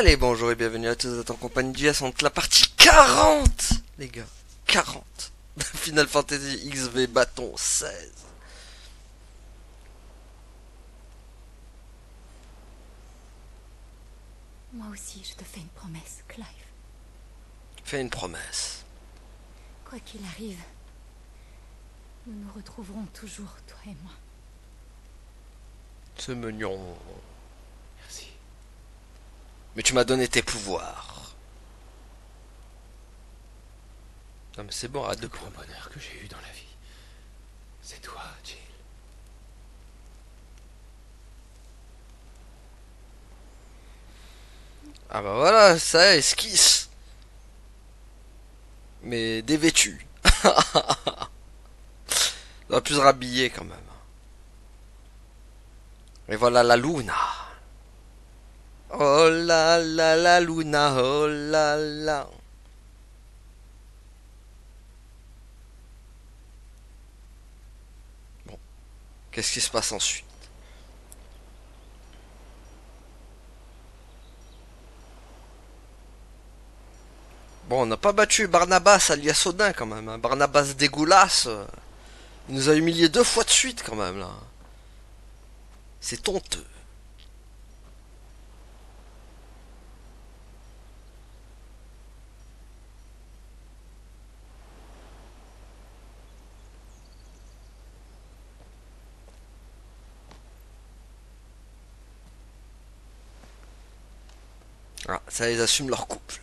Allez, bonjour et bienvenue à tous en compagnie du S. On est la partie 40, les gars. 40 de Final Fantasy XV bâton 16. Moi aussi, je te fais une promesse, Clive. Fais une promesse. Quoi qu'il arrive, nous nous retrouverons toujours, toi et moi. C'est mignon. Merci. Mais tu m'as donné tes pouvoirs. Non mais c'est bon, arrête de Le plus courir. grand bonheur que j'ai eu dans la vie, c'est toi, Jill. Ah bah voilà, ça esquisse. Mais dévêtu. On va plus se rhabiller quand même. Et voilà la Luna. Oh là là la Luna, oh là là. Bon, qu'est-ce qui se passe ensuite? Bon, on n'a pas battu Barnabas alias Odin quand même. Hein. Barnabas dégoulasse. Il nous a humilié 2 fois de suite quand même là. C'est honteux. Ah, ça ils assument leur couple.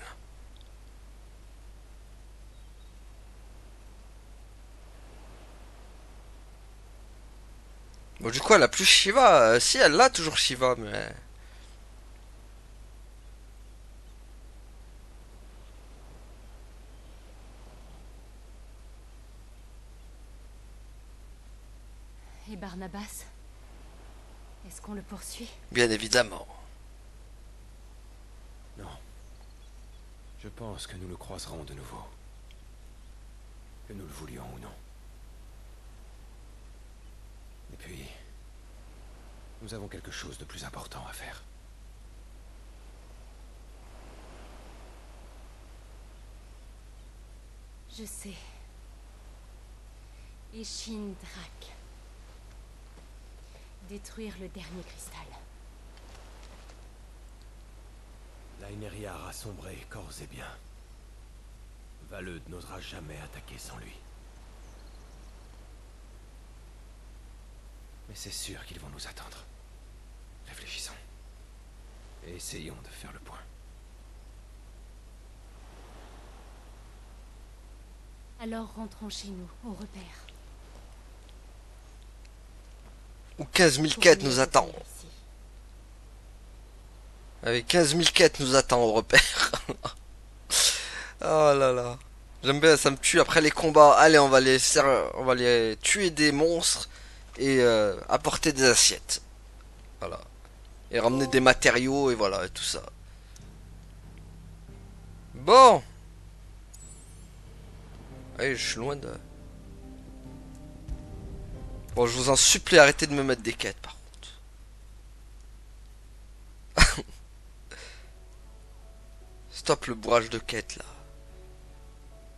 Bon du coup elle a plus Shiva. Si elle l'a toujours Shiva mais... Et Barnabas? Est-ce qu'on le poursuit? Bien évidemment. Non. Je pense que nous le croiserons de nouveau. Que nous le voulions ou non. Et puis, nous avons quelque chose de plus important à faire. Je sais. Ishin Drak. Détruire le dernier cristal. L'Aeneria a sombré corps et bien. Valeude n'osera jamais attaquer sans lui. Mais c'est sûr qu'ils vont nous attendre. Réfléchissons. Et essayons de faire le point. Alors rentrons chez nous, au repère. Ou 15 000 quêtes nous attendent. Avec 15 000 quêtes nous attend au repère. Oh là là. J'aime bien, ça me tue après les combats. Allez, on va les tuer des monstres et apporter des assiettes. Voilà. Et ramener des matériaux et voilà, et tout ça. Bon. Allez, je suis loin de... Bon, je vous en supplie, arrêtez de me mettre des quêtes, par contre. Stop le bourrage de quêtes, là.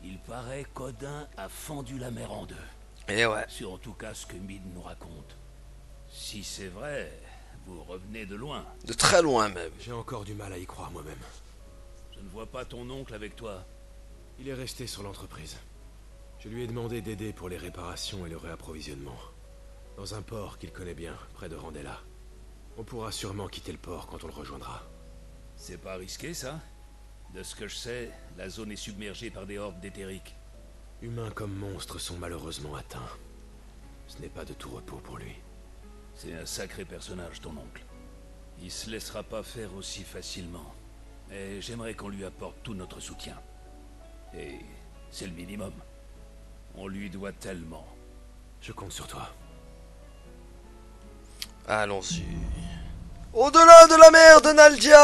Il paraît qu'Odin a fendu la mer en deux. Et ouais. C'est en tout cas ce que Mid nous raconte. Si c'est vrai, vous revenez de loin. De très loin, même. J'ai encore du mal à y croire moi-même. Je ne vois pas ton oncle avec toi. Il est resté sur l'entreprise. Je lui ai demandé d'aider pour les réparations et le réapprovisionnement. Dans un port qu'il connaît bien, près de Randella. On pourra sûrement quitter le port quand on le rejoindra. C'est pas risqué, ça? De ce que je sais, la zone est submergée par des hordes d'éthériques. Humains comme monstres sont malheureusement atteints. Ce n'est pas de tout repos pour lui. C'est un sacré personnage, ton oncle. Il se laissera pas faire aussi facilement. Et j'aimerais qu'on lui apporte tout notre soutien. Et c'est le minimum. On lui doit tellement. Je compte sur toi. Allons-y. Au-delà de la mer de Naldia,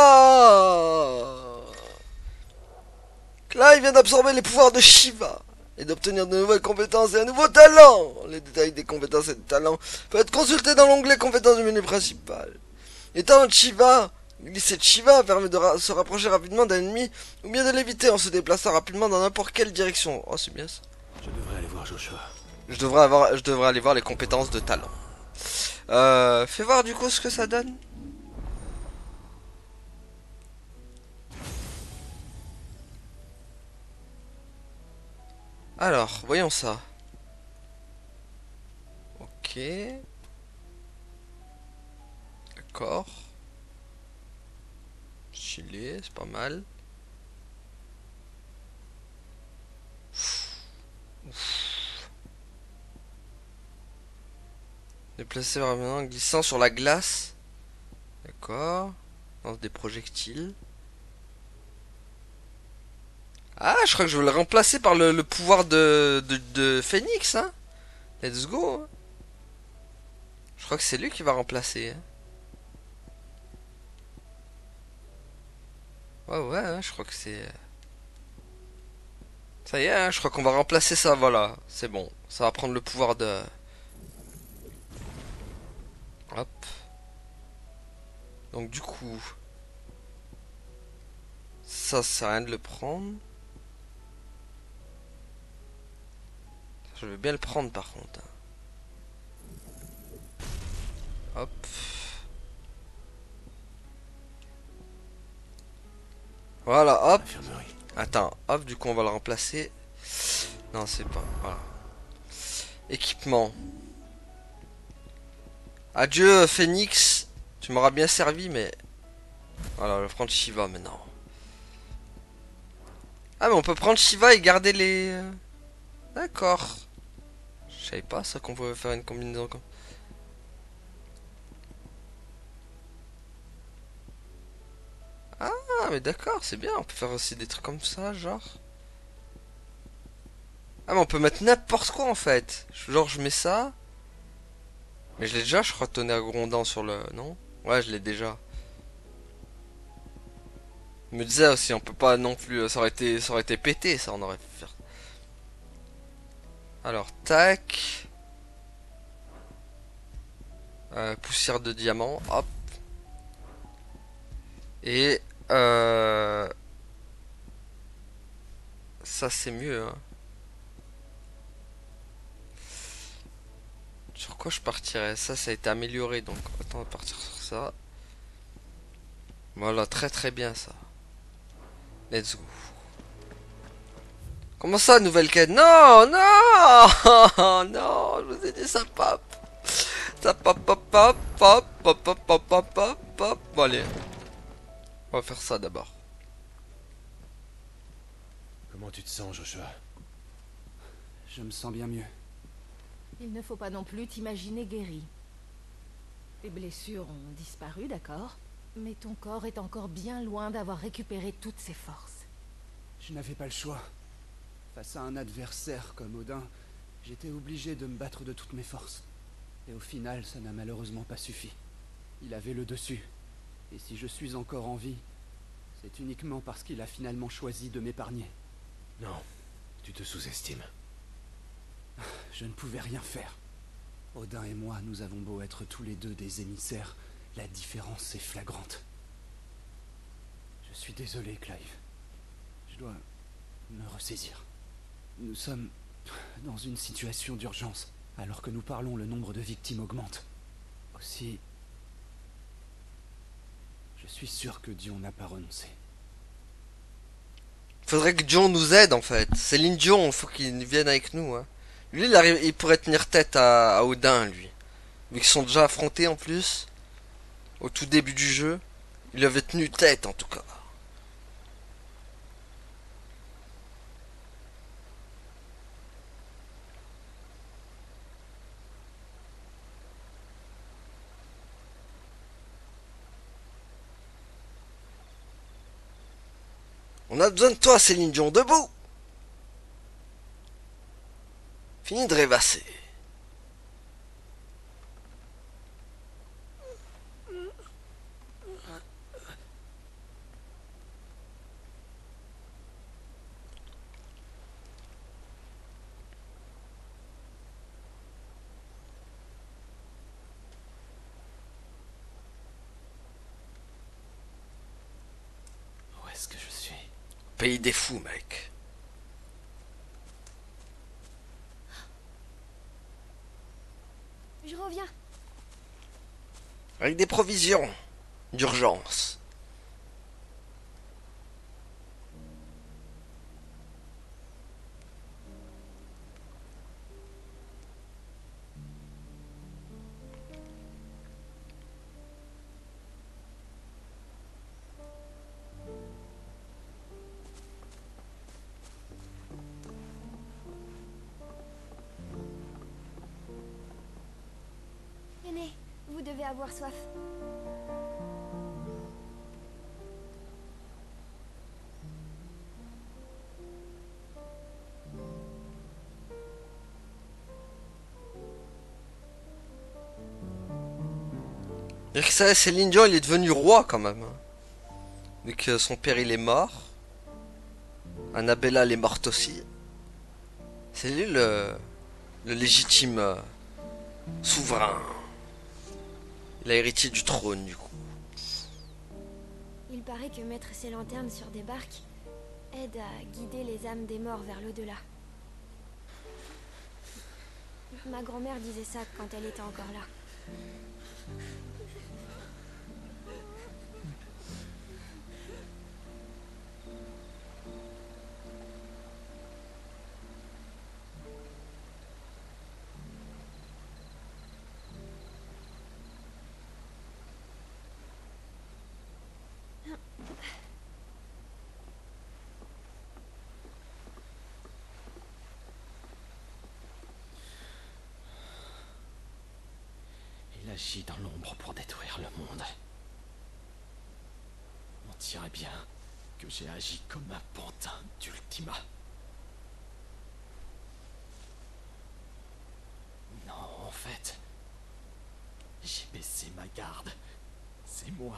Clive vient d'absorber les pouvoirs de Shiva et d'obtenir de nouvelles compétences et un nouveau talent. Les détails des compétences et des talents peuvent être consultés dans l'onglet compétences du menu principal. Les talents de Shiva Glisser de Shiva permet de se rapprocher rapidement d'un ennemi ou bien de l'éviter en se déplaçant rapidement dans n'importe quelle direction. Oh, c'est bien ça. Je devrais aller voir Joshua. Je devrais aller voir les compétences de talent. Fais voir du coup ce que ça donne. Alors, voyons ça. Ok. D'accord. Stylé, c'est pas mal. Déplacer vraiment en glissant sur la glace. D'accord. Lance des projectiles. Ah, je crois que je vais le remplacer par le pouvoir de Phoenix, hein. Let's go. Hein. Je crois que c'est lui qui va remplacer. Hein. Ouais, ouais, hein, je crois que c'est... Ça y est, hein, je crois qu'on va remplacer ça, voilà. C'est bon. Ça va prendre le pouvoir de... Hop. Donc du coup... Ça sert à rien de le prendre. Je vais bien le prendre par contre. Hop. Voilà, hop. Infirmerie. Attends, hop, du coup on va le remplacer. Non, c'est pas... Voilà. Équipement. Adieu Phoenix. Tu m'auras bien servi, mais... Voilà, je vais prendre Shiva maintenant. Ah, mais on peut prendre Shiva et garder les... D'accord. Je savais pas ça qu'on pouvait faire une combinaison comme... Ah, mais d'accord, c'est bien. On peut faire aussi des trucs comme ça, genre... Ah, mais on peut mettre n'importe quoi en fait. Genre, je mets ça. Mais je l'ai déjà, je crois, tonnerre grondant sur le... Non? Ouais, je l'ai déjà. Je me disais aussi, on peut pas non plus... ça aurait été pété, ça, on aurait pu faire... Alors, tac. Poussière de diamant, hop. Et... Ça, c'est mieux, hein. Sur quoi je partirais? Ça a été amélioré, donc attends, on va partir sur ça. Voilà, très très bien ça. Let's go. Comment ça, nouvelle quête? Non, non, non, je vous ai dit ça pop. Ça pop, pop, pop, pop, pop, pop, pop, pop, pop, pop. Bon, allez. On va faire ça d'abord. Comment tu te sens, Joshua? Je me sens bien mieux. Il ne faut pas non plus t'imaginer guéri. Tes blessures ont disparu, d'accord? Mais ton corps est encore bien loin d'avoir récupéré toutes ses forces. Je n'avais pas le choix. Face à un adversaire comme Odin, j'étais obligé de me battre de toutes mes forces. Et au final, ça n'a malheureusement pas suffi. Il avait le dessus. Et si je suis encore en vie, c'est uniquement parce qu'il a finalement choisi de m'épargner. Non, tu te sous-estimes. Je ne pouvais rien faire. Odin et moi, nous avons beau être tous les deux des émissaires, la différence est flagrante. Je suis désolé, Clive. Je dois me ressaisir. Nous sommes dans une situation d'urgence. Alors que nous parlons, le nombre de victimes augmente. Aussi, je suis sûr que Dion n'a pas renoncé. Faudrait que Dion nous aide en fait. Céline Dion, faut qu'il vienne avec nous. Hein. Lui, il pourrait tenir tête à Odin, lui. Vu qu'ils sont déjà affrontés en plus. Au tout début du jeu. Il avait tenu tête en tout cas. On a besoin de toi, Céline Dion, debout. Fini de rêvasser. pays des fous, mec. Je reviens. Avec des provisions d'urgence. Tenez, vous devez avoir soif. Et que ça, Céline Dion, il est devenu roi quand même. Vu que son père il est mort. Annabella elle est morte aussi. C'est lui le légitime souverain. Il a hérité du trône du coup. Il paraît que mettre ses lanternes sur des barques aide à guider les âmes des morts vers l'au-delà. Ma grand-mère disait ça quand elle était encore là. Il agit dans l'ombre pour détruire le monde. On dirait bien que j'ai agi comme un pantin d'Ultima. Non, en fait, j'ai baissé ma garde. C'est moi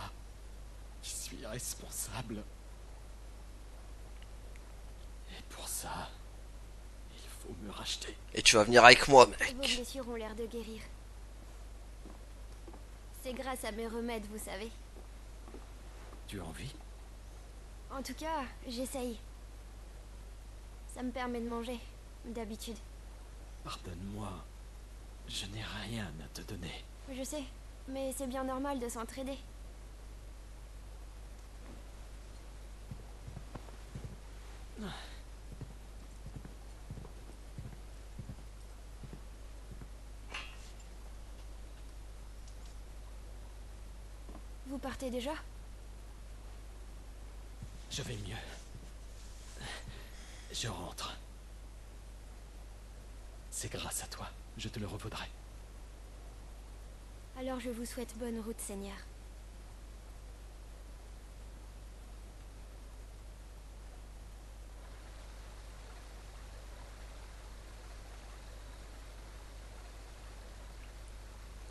qui suis responsable. Et pour ça, il faut me racheter. Et tu vas venir avec moi, Vos mec. blessures ont l'air de guérir. C'est grâce à mes remèdes, vous savez. Tu as envie? En tout cas, j'essaye. Ça me permet de manger, d'habitude. Pardonne-moi, je n'ai rien à te donner. Je sais, mais c'est bien normal de s'entraider. Vous partez déjà? Je vais mieux. Je rentre. C'est grâce à toi, je te le revaudrai. Alors je vous souhaite bonne route, Seigneur.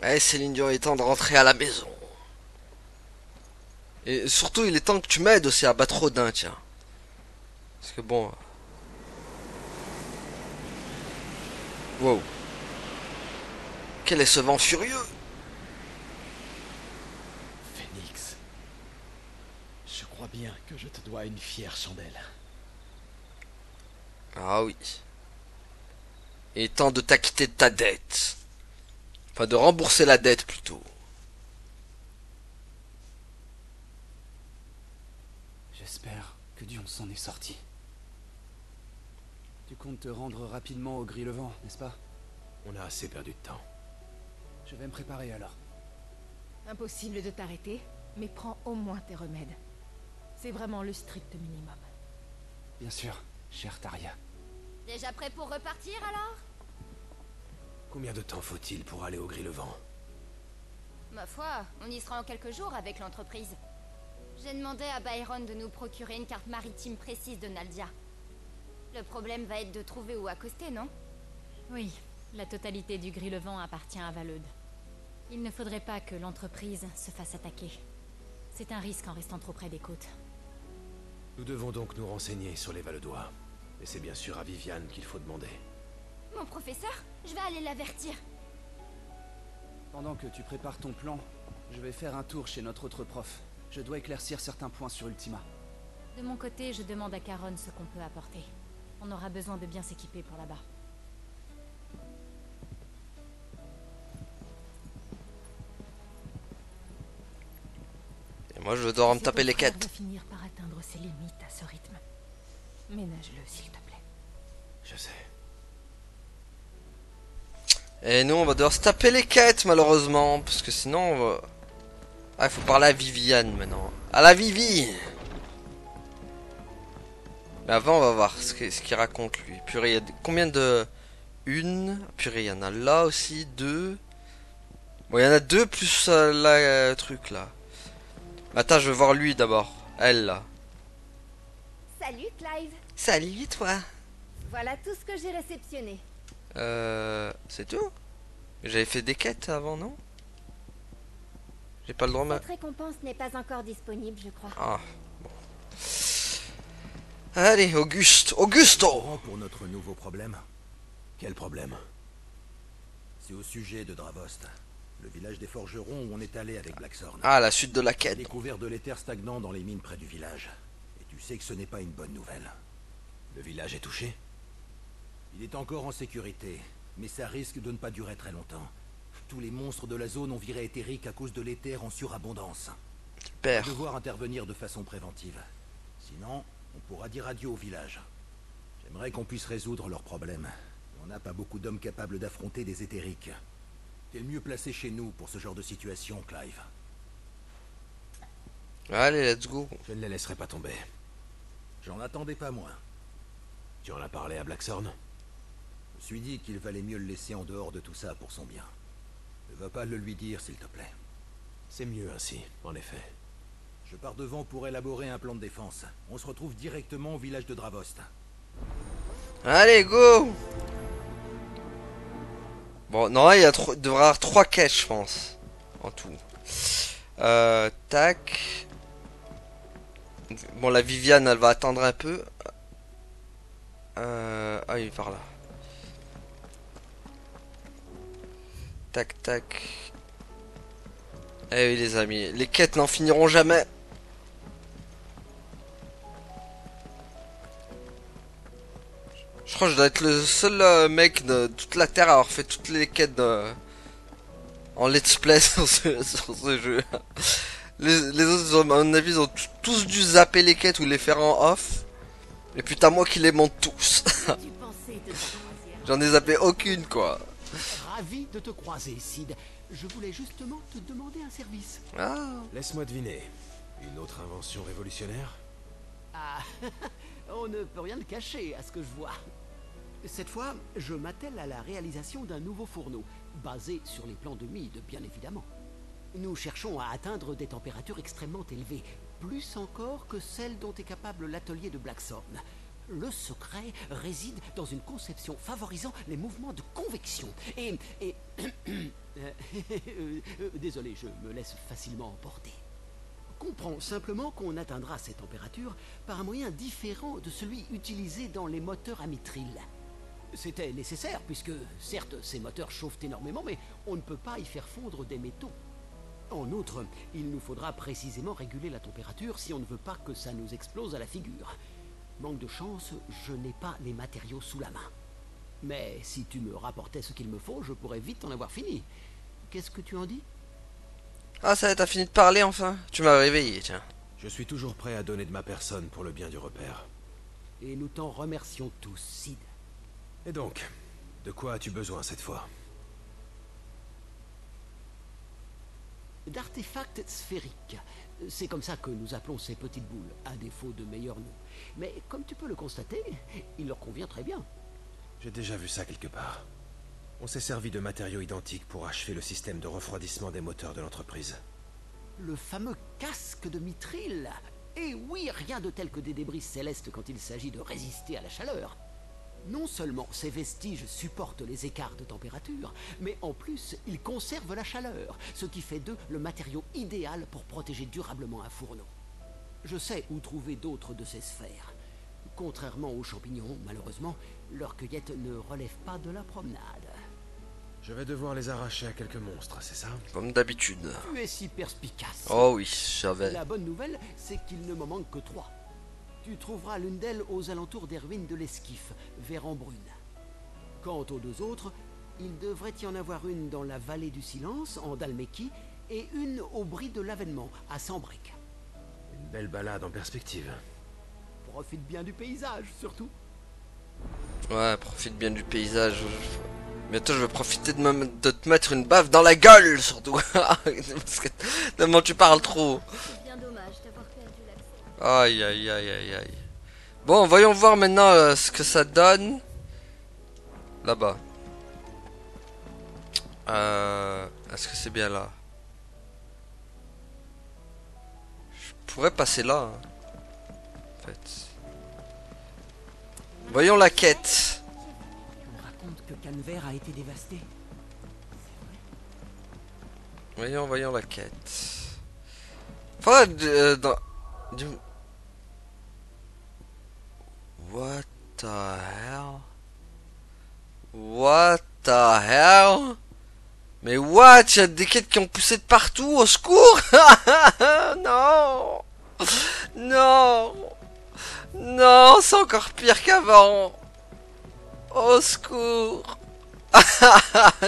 Ouais, Céline Dion, il est temps de rentrer à la maison. Et surtout, il est temps que tu m'aides aussi à battre Odin, tiens. Parce que bon... Wow. Quel est ce vent furieux? Phénix, je crois bien que je te dois une fière chandelle. Ah oui. Il est temps de t'acquitter de ta dette. Enfin, de rembourser la dette plutôt. J'espère que Dion s'en est sorti. Tu comptes te rendre rapidement au Gris-le-Vent, n'est-ce pas? On a assez perdu de temps. Je vais me préparer alors. Impossible de t'arrêter, mais prends au moins tes remèdes. C'est vraiment le strict minimum. Bien sûr, chère Taria. Déjà prêt pour repartir alors? Combien de temps faut-il pour aller au Gris-le-Vent? Ma foi, on y sera en quelques jours avec l'entreprise. J'ai demandé à Byron de nous procurer une carte maritime précise de Naldia. Le problème va être de trouver où accoster, non? Oui, la totalité du Gris-le-Vent appartient à Valeude. Il ne faudrait pas que l'entreprise se fasse attaquer. C'est un risque en restant trop près des côtes. Nous devons donc nous renseigner sur les Valedois. Et c'est bien sûr à Viviane qu'il faut demander. Mon professeur? Je vais aller l'avertir. Pendant que tu prépares ton plan, je vais faire un tour chez notre autre prof. Je dois éclaircir certains points sur Ultima. De mon côté, je demande à Caron ce qu'on peut apporter. On aura besoin de bien s'équiper pour là-bas. Et moi, je dois me Tu sais, taper ton les frère quêtes. va finir par atteindre ses limites à ce rythme. Ménage-le, s'il te plaît. Je sais. Et nous, on va devoir se taper les quêtes, malheureusement. Parce que sinon, on va... Ah, il faut parler à Viviane, maintenant. À la Vivi! Mais avant, on va voir ce qu'il raconte, lui. Purée, il y a combien de... Une. Purée, il y en a là aussi, deux. Bon, il y en a deux plus là, truc, là. Attends, je veux voir lui, d'abord. Elle, là. Salut Clive. Salut, toi. Voilà tout ce que j'ai réceptionné. C'est tout? J'avais fait des quêtes avant, non? J'ai pas le droit, Cette récompense n'est pas encore disponible, je crois. Ah, bon. Allez, Augusto! Pour notre nouveau problème. Quel problème? C'est au sujet de Dravost, le village des forgerons où on est allé avec Blackthorn. Ah, la suite de la On a quête. découvert de l'éther stagnant dans les mines près du village. Et tu sais que ce n'est pas une bonne nouvelle. Le village est touché? Il est encore en sécurité, mais ça risque de ne pas durer très longtemps. Tous les monstres de la zone ont viré éthérique à cause de l'éther en surabondance. On Super. va devoir intervenir de façon préventive. Sinon, on pourra dire adieu au village. J'aimerais qu'on puisse résoudre leurs problèmes. On n'a pas beaucoup d'hommes capables d'affronter des éthériques. T'es le mieux placé chez nous pour ce genre de situation, Clive. Allez, let's go. Je ne les laisserai pas tomber. J'en attendais pas moins. Tu en as parlé à Blackthorn? Je me suis dit qu'il valait mieux le laisser en dehors de tout ça pour son bien. Ne va pas le lui dire, s'il te plaît. C'est mieux ainsi, en effet. Je pars devant pour élaborer un plan de défense. On se retrouve directement au village de Dravost. Allez, go! Bon, non, il devrait y avoir 3 quêtes, je pense. En tout. Tac. Bon, la Viviane, elle va attendre un peu. Ah, il est par là. Tac, tac. Eh oui, les amis. Les quêtes n'en finiront jamais. Je crois que je dois être le seul mec de toute la Terre à avoir fait toutes les quêtes en let's play sur ce jeu. Les autres, à mon avis, ils ont tous dû zapper les quêtes ou les faire en off. Et putain, moi qui les monte tous. J'en ai zappé aucune, quoi. Ravi de te croiser, Sid. Je voulais justement te demander un service. Ah. Laisse-moi deviner. Une autre invention révolutionnaire? Ah, on ne peut rien le cacher à ce que je vois. Cette fois, je m'attelle à la réalisation d'un nouveau fourneau, basé sur les plans de Meade, bien évidemment. Nous cherchons à atteindre des températures extrêmement élevées, plus encore que celles dont est capable l'atelier de Blackthorn. Le secret réside dans une conception favorisant les mouvements de convection. Désolé, je me laisse facilement emporter. Comprends simplement qu'on atteindra ces températures par un moyen différent de celui utilisé dans les moteurs à mithril. C'était nécessaire puisque, certes, ces moteurs chauffent énormément, mais on ne peut pas y faire fondre des métaux. En outre, il nous faudra précisément réguler la température si on ne veut pas que ça nous explose à la figure. Manque de chance, je n'ai pas les matériaux sous la main. Mais si tu me rapportais ce qu'il me faut, je pourrais vite en avoir fini. Qu'est-ce que tu en dis? Ah, ça y est, t'as fini de parler enfin? Tu m'as réveillé, tiens. Je suis toujours prêt à donner de ma personne pour le bien du repère. Et nous t'en remercions tous, Sid. Et donc, de quoi as-tu besoin cette fois? D'artefacts sphériques. C'est comme ça que nous appelons ces petites boules, à défaut de meilleurs noms. Mais comme tu peux le constater, il leur convient très bien. J'ai déjà vu ça quelque part. On s'est servi de matériaux identiques pour achever le système de refroidissement des moteurs de l'entreprise. Le fameux casque de mithril. Et oui, rien de tel que des débris célestes quand il s'agit de résister à la chaleur. Non seulement ces vestiges supportent les écarts de température, mais en plus, ils conservent la chaleur, ce qui fait d'eux le matériau idéal pour protéger durablement un fourneau. Je sais où trouver d'autres de ces sphères. Contrairement aux champignons, malheureusement, leur cueillette ne relève pas de la promenade. Je vais devoir les arracher à quelques monstres, c'est ça? Comme d'habitude. Tu es si perspicace. Oh oui, j'avais. La bonne nouvelle, c'est qu'il ne m'en manque que 3. Tu trouveras l'une d'elles aux alentours des ruines de l'Esquif, vers Embrune. Quant aux deux autres, il devrait y en avoir une dans la vallée du Silence, en Dalmékie, et une au bris de l'Avènement, à Sambrec. Une belle balade en perspective. Profite bien du paysage, surtout. Ouais, profite bien du paysage. Bientôt, je vais profiter de te mettre une baffe dans la gueule, surtout. Parce que tellement tu parles trop. C'est bien dommage d'avoir perdu l'accès. Aïe, aïe, aïe, aïe, aïe. Bon, voyons voir maintenant ce que ça donne. Là-bas. Est-ce que c'est bien là? Je pourrais passer là. Hein, en fait. Voyons la quête. On raconte que Canver a été dévasté. Voyons la quête. Faudrait dans... What the hell? What the hell? Mais what? Il y a des quêtes qui ont poussé de partout, au secours! Non! Non! Non, c'est encore pire qu'avant! Au secours!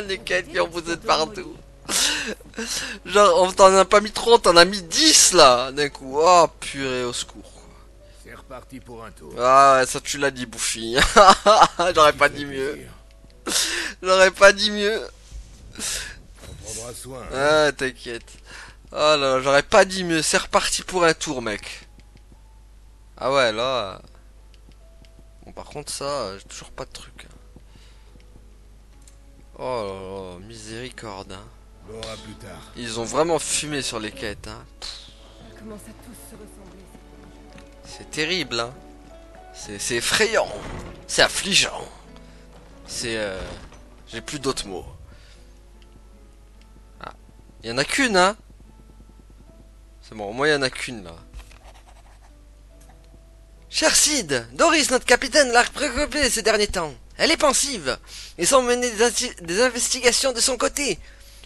Les quêtes qui ont poussé de partout! Genre, on t'en a pas mis 30, on t'en a mis 10 là, d'un coup. Oh purée, au secours. C'est reparti pour un tour. Ah ouais, ça tu l'as dit, Bouffi. J'aurais pas dit mieux. J'aurais pas dit mieux. On prendra soin. Ah, t'inquiète. Oh là là, j'aurais pas dit mieux. C'est reparti pour un tour, mec. Ah ouais, là. Bon, par contre, ça, j'ai toujours pas de truc. Oh là là, miséricorde. Hein. Bon, à plus tard. Ils ont vraiment fumé sur les quêtes. Hein. Ils commencent à tous se ressembler. C'est terrible. Hein. C'est effrayant. C'est affligeant. C'est... J'ai plus d'autres mots. Ah. Il y en a qu'une, hein. C'est bon, au moins il y en a qu'une, là. Cher Sid, Doris, notre capitaine, l'a préoccupée ces derniers temps. Elle est pensive et semble mener des investigations de son côté.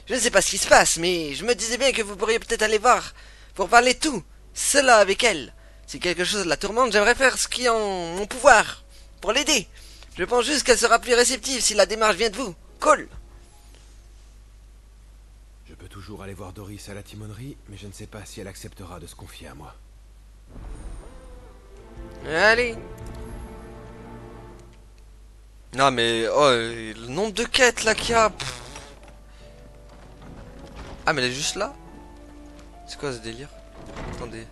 Je ne sais pas ce qui se passe, mais je me disais bien que vous pourriez peut-être aller voir pour parler tout, cela avec elle. Si quelque chose la tourmente, j'aimerais faire ce qui est en mon pouvoir pour l'aider. Je pense juste qu'elle sera plus réceptive si la démarche vient de vous. Cool. Je peux toujours aller voir Doris à la timonerie, mais je ne sais pas si elle acceptera de se confier à moi. Allez. Non mais oh, le nombre de quêtes là qu'il y a. Pff. Ah mais elle est juste là. C'est quoi ce délire? Attendez.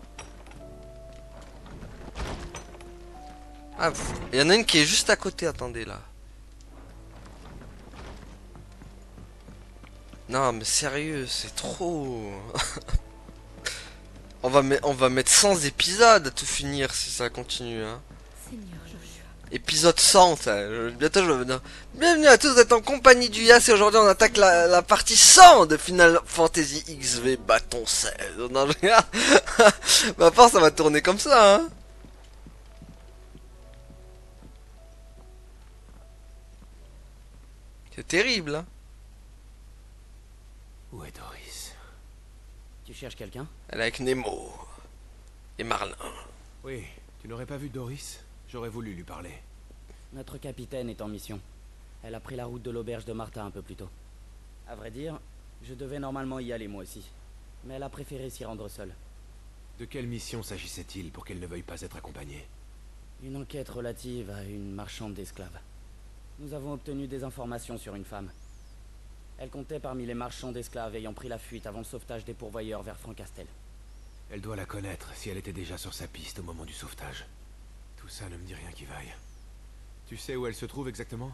Ah, il y en a une qui est juste à côté, attendez là. Non mais sérieux, c'est trop. on va mettre 100 épisodes à tout finir si ça continue hein. Seigneur Joshua. Épisode 100, ça. Bientôt je vais venir. Bienvenue à tous, vous êtes en compagnie du Yas et aujourd'hui on attaque la partie 100 de Final Fantasy XV Bâton 16. Non, je regarde. Ma part ça va tourner comme ça, hein. C'est terrible, hein. Où est Doris? Tu cherches quelqu'un? Elle est avec Nemo. Et Marlin. Oui, tu n'aurais pas vu Doris? J'aurais voulu lui parler. Notre capitaine est en mission. Elle a pris la route de l'auberge de Martha un peu plus tôt. À vrai dire, je devais normalement y aller moi aussi. Mais elle a préféré s'y rendre seule. De quelle mission s'agissait-il pour qu'elle ne veuille pas être accompagnée? Une enquête relative à une marchande d'esclaves. Nous avons obtenu des informations sur une femme. Elle comptait parmi les marchands d'esclaves ayant pris la fuite avant le sauvetage des pourvoyeurs vers Francastel. Elle doit la connaître si elle était déjà sur sa piste au moment du sauvetage. Tout ça ne me dit rien qui vaille. Tu sais où elle se trouve exactement?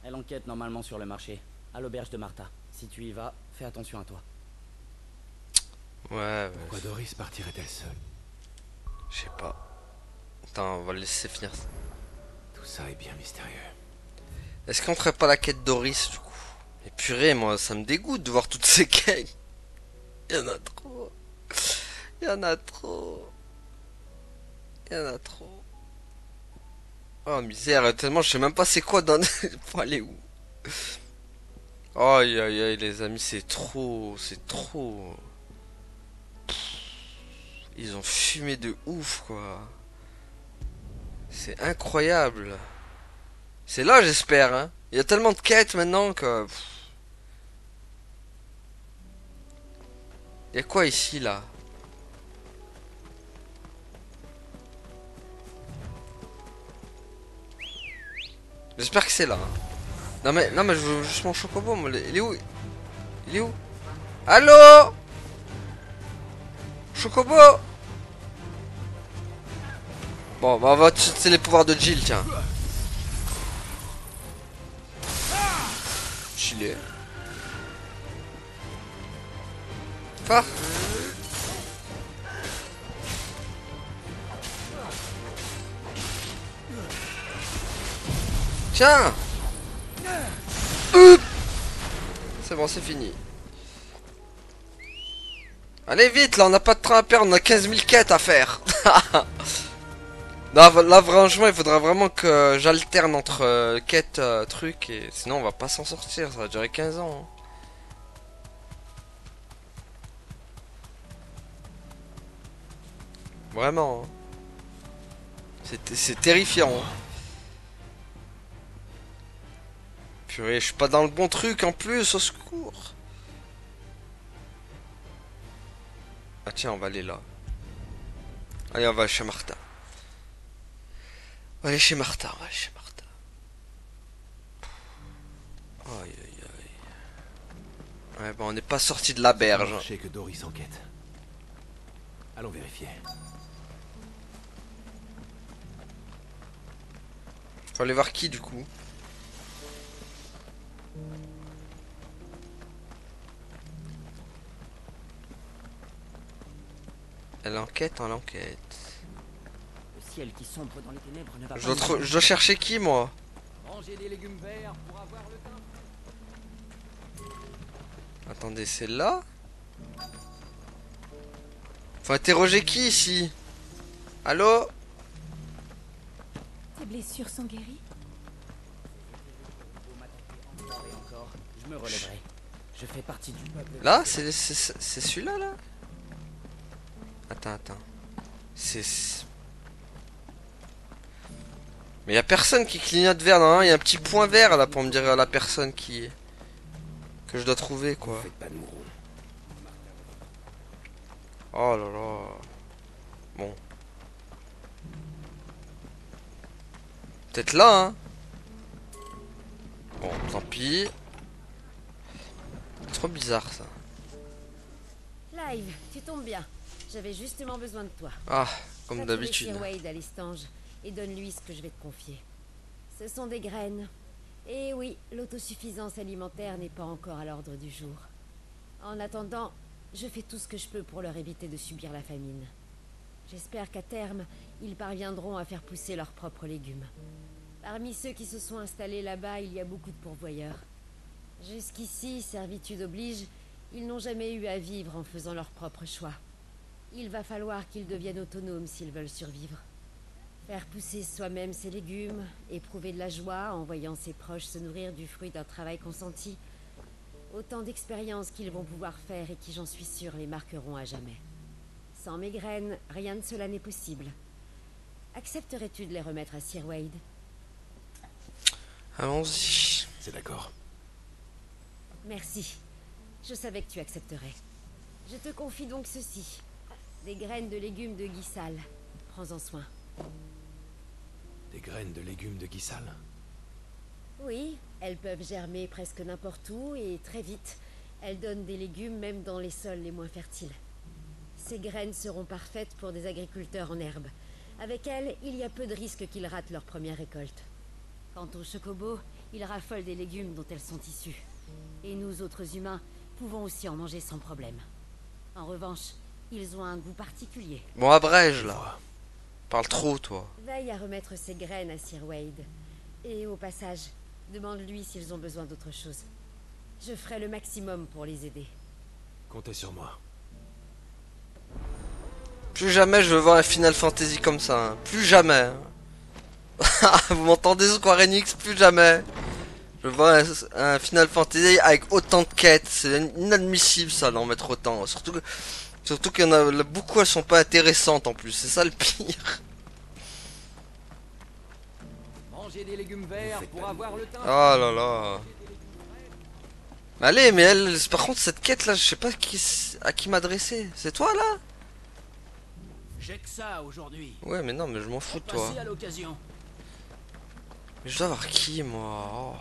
Elle enquête normalement sur le marché, à l'auberge de Martha. Si tu y vas, fais attention à toi. Ouais, Pourquoi Doris partirait-elle seule? je sais pas. Attends, on va le laisser finir. Tout ça est bien mystérieux. Est-ce qu'on ferait pas la quête Doris du coup? Et purée, moi ça me dégoûte de voir toutes ces quêtes. Il y en a trop. Il y en a trop. Il y en a trop. Oh misère, tellement je sais même pas c'est quoi dans... Faut aller où? Aïe aïe aïe les amis, c'est trop. C'est trop. Ils ont fumé de ouf quoi. C'est incroyable. C'est là, j'espère, hein. Il y a tellement de quêtes maintenant que... Il y a quoi ici, là? J'espère que c'est là. Hein. Non mais je veux juste mon chocobo. Moi. Il est où? Il est où? Allô? Chocobo? Bon, bah on va utiliser les pouvoirs de Jill, tiens. Chiller. Pas. Tiens. C'est bon, c'est fini. Allez vite, là, on n'a pas de train à perdre, on a 15 000 quêtes à faire. Non, là, franchement, il faudra vraiment que j'alterne entre quêtes, trucs, et sinon on va pas s'en sortir, ça va durer 15 ans. Hein. Vraiment. Hein. C'est terrifiant. Hein. Purée, je suis pas dans le bon truc en plus, au secours. Ah tiens, on va aller là. Allez, on va chez Martha. On va aller chez Martha, on va aller chez Martha. Aïe aïe aïe. Ouais, bon, on n'est pas sorti de la berge. Je sais que Doris enquête. Allons vérifier. Faut aller voir qui du coup? Elle enquête, on l'enquête. Le ciel qui sombre dans les ténèbres ne va Je dois chercher qui moi? Ranger des légumes verts pour avoir le teint. Attendez, c'est là? Faut interroger qui ici? Allô? Tes blessures sont guéries? Encore, je me relèverai. Je fais partie du peuple. Là? C'est celui-là là? Attends. C'est... Mais y a personne qui clignote vert, non? Y a un petit point vert là pour me dire la personne qui... que je dois trouver quoi. Faites pas de mourons. Oh là là. Bon. Peut-être là, hein. Bon, tant pis. Trop bizarre ça. Clive, tu tombes bien. J'avais justement besoin de toi. Ah, comme Va trouver d'habitude. Sir Wade à l'Estange et donne-lui ce que je vais te confier. Ce sont des graines. Et oui, l'autosuffisance alimentaire n'est pas encore à l'ordre du jour. En attendant, je fais tout ce que je peux pour leur éviter de subir la famine. J'espère qu'à terme, ils parviendront à faire pousser leurs propres légumes. Parmi ceux qui se sont installés là-bas, il y a beaucoup de pourvoyeurs. Jusqu'ici, servitude oblige, ils n'ont jamais eu à vivre en faisant leurs propres choix. Il va falloir qu'ils deviennent autonomes s'ils veulent survivre. Faire pousser soi-même ses légumes, éprouver de la joie en voyant ses proches se nourrir du fruit d'un travail consenti. Autant d'expériences qu'ils vont pouvoir faire et qui, j'en suis sûre, les marqueront à jamais. Sans mes graines, rien de cela n'est possible. Accepterais-tu de les remettre à Sir Wade? Allons-y. C'est d'accord. Merci. Je savais que tu accepterais. Je te confie donc ceci. Des graines de légumes de Guissal. Prends-en soin. Des graines de légumes de Guissal. Oui, elles peuvent germer presque n'importe où et très vite. Elles donnent des légumes même dans les sols les moins fertiles. Ces graines seront parfaites pour des agriculteurs en herbe. Avec elles, il y a peu de risques qu'ils ratent leur première récolte. Quant aux chocobos, ils raffolent des légumes dont elles sont issues. Et nous, autres humains, pouvons aussi en manger sans problème. En revanche, ils ont un goût particulier. Bon, abrège là. Parle trop, toi. Veille à remettre ces graines à Sir Wade. Et au passage, demande-lui s'ils ont besoin d'autre chose. Je ferai le maximum pour les aider. Comptez sur moi. Plus jamais je veux voir un Final Fantasy comme ça. Hein. Plus jamais. Hein. Vous m'entendez, Square Enix? Plus jamais. Je veux voir un Final Fantasy avec autant de quêtes. C'est inadmissible ça d'en mettre autant. Surtout qu'il y en a beaucoup, elles sont pas intéressantes en plus. C'est ça le pire. Manger des légumes verts pour avoir le teint. Oh là là. Allez, mais elle, par contre, cette quête là, je sais pas à qui m'adresser. C'est toi là? J'ai que ça aujourd'hui. Ouais, mais non, mais je m'en fous de toi. Passer à l'occasion. Mais je dois avoir qui, moi? Oh.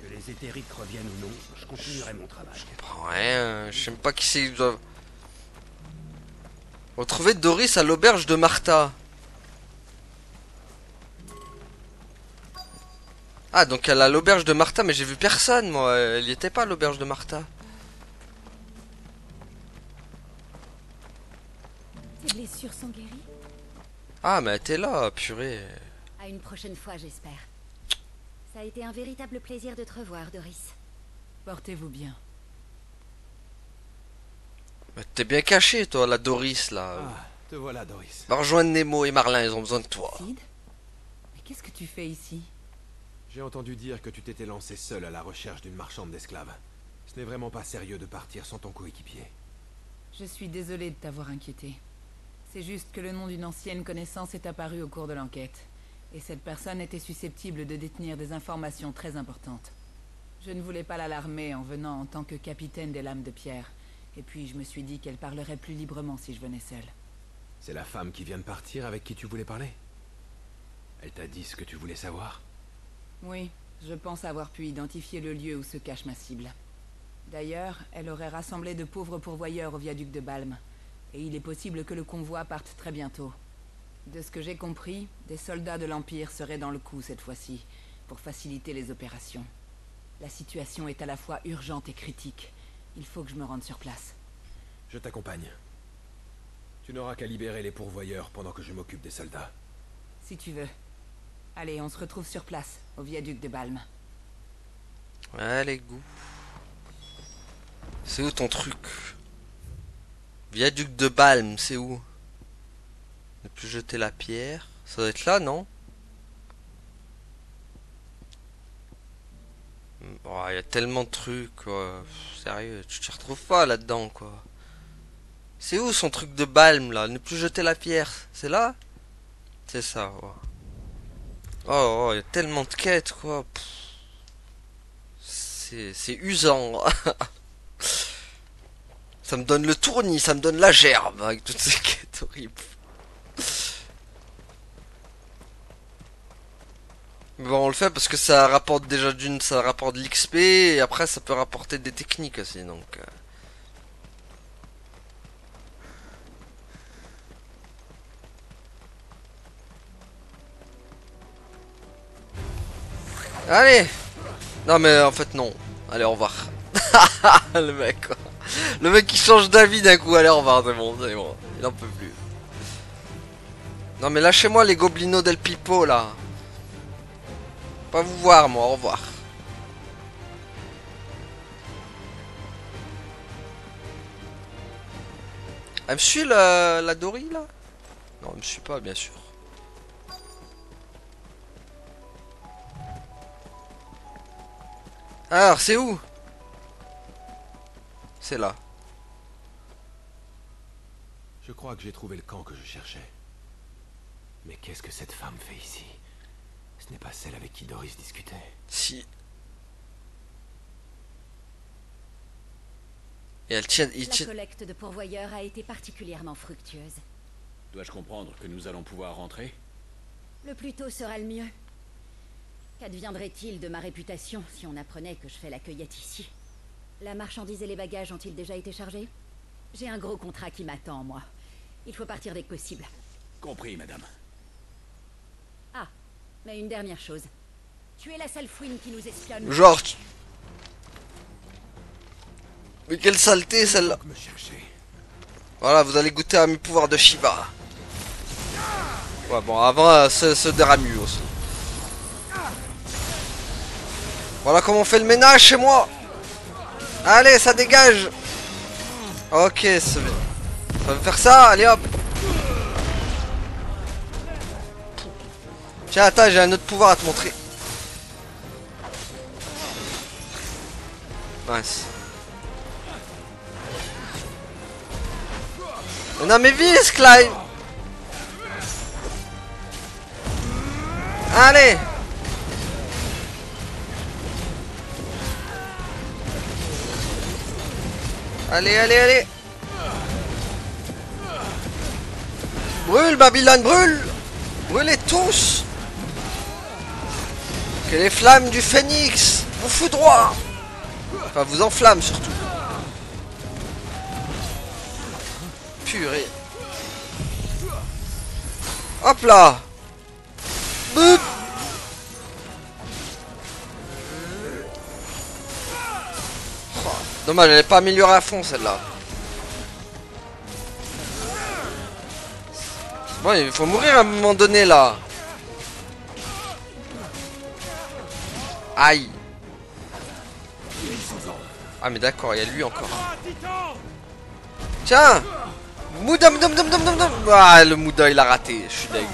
Que les éthériques reviennent ou non, je continuerai mon travail. Je comprends rien, je sais même pas qui c'est. Je dois retrouver Doris à l'auberge de Martha. Ah, donc elle a l'auberge de Martha, mais j'ai vu personne, moi. Elle y était pas, l'auberge de Martha. Tes blessures sont guéries? Ah, mais elle était là, purée. À une prochaine fois, j'espère. Ça a été un véritable plaisir de te revoir, Doris. Portez-vous bien. Mais t'es bien caché, toi, la Doris, là. Ah, te voilà, Doris. Va rejoindre Nemo et Marlin, ils ont besoin de toi. Sid? Mais qu'est-ce que tu fais ici? J'ai entendu dire que tu t'étais lancé seul à la recherche d'une marchande d'esclaves. Ce n'est vraiment pas sérieux de partir sans ton coéquipier. Je suis désolée de t'avoir inquiété. C'est juste que le nom d'une ancienne connaissance est apparu au cours de l'enquête. Et cette personne était susceptible de détenir des informations très importantes. Je ne voulais pas l'alarmer en venant en tant que capitaine des Lames de Pierre. Et puis je me suis dit qu'elle parlerait plus librement si je venais seule. C'est la femme qui vient de partir avec qui tu voulais parler? Elle t'a dit ce que tu voulais savoir? Oui, je pense avoir pu identifier le lieu où se cache ma cible. D'ailleurs, elle aurait rassemblé de pauvres pourvoyeurs au viaduc de Balm. Et il est possible que le convoi parte très bientôt. De ce que j'ai compris, des soldats de l'Empire seraient dans le coup cette fois-ci, pour faciliter les opérations. La situation est à la fois urgente et critique. Il faut que je me rende sur place. Je t'accompagne. Tu n'auras qu'à libérer les pourvoyeurs pendant que je m'occupe des soldats. Si tu veux. Allez, on se retrouve sur place, au viaduc de Balm. Allez, go. C'est où ton truc? Viaduc de Balm, c'est où? Ne plus jeter la pierre. Ça doit être là, non? Oh, y a tellement de trucs, quoi. Pff, sérieux, tu t'y retrouves pas là-dedans, quoi. C'est où son truc de Balm, là? Ne plus jeter la pierre. C'est là? C'est ça, ouais. Oh, y a tellement de quêtes, quoi. C'est usant. Ça me donne le tournis, ça me donne la gerbe avec toutes ces quêtes horribles. Bon, on le fait parce que ça rapporte déjà ça rapporte de l'XP et après ça peut rapporter des techniques aussi, donc. Allez! Non mais en fait non. Allez, au revoir. Le mec, quoi. Le mec qui change d'avis d'un coup. Allez, au revoir, c'est bon, c'est bon. Il en peut plus. Non mais lâchez-moi les gobelinos del Pipo là. Pas vous voir moi, au revoir. Elle me suit la Dory là? Non, elle me suit pas bien sûr. Alors c'est où? C'est là. Je crois que j'ai trouvé le camp que je cherchais. Mais qu'est-ce que cette femme fait ici? Ce n'est pas celle avec qui Doris discutait. Si. Et elle tient... La collecte de pourvoyeurs a été particulièrement fructueuse. Dois-je comprendre que nous allons pouvoir rentrer? Le plus tôt sera le mieux. Qu'adviendrait-il de ma réputation si on apprenait que je fais la cueillette ici? La marchandise et les bagages ont-ils déjà été chargés? J'ai un gros contrat qui m'attend, moi. Il faut partir dès que possible. Compris, madame. Ah, mais une dernière chose. Tu es la seule fouine qui nous espionne. Genre... Mais quelle saleté celle-là. Voilà, vous allez goûter à mes pouvoirs de Shiva. Ouais, bon, avant, ce Deramu aussi. Voilà comment on fait le ménage chez moi. Allez, ça dégage. Ok, ça va faire ça, allez hop. Tiens, attends, j'ai un autre pouvoir à te montrer. Mince. Mais non mais vise, Clive. Allez. Allez, allez, allez. Brûle, Babylone, brûle. Brûlez tous. Que les flammes du phénix vous foudroient. Enfin, vous enflamment surtout. Purée. Hop là. Boop. Oh, dommage, elle n'est pas améliorée à fond celle-là. Bon, il faut mourir à un moment donné là. Aïe. Ah mais d'accord, il y a lui encore. Tiens. Mouda, Mouda, Mouda, Mouda, Mouda. Ah, le Mouda il a raté, je suis dégueu.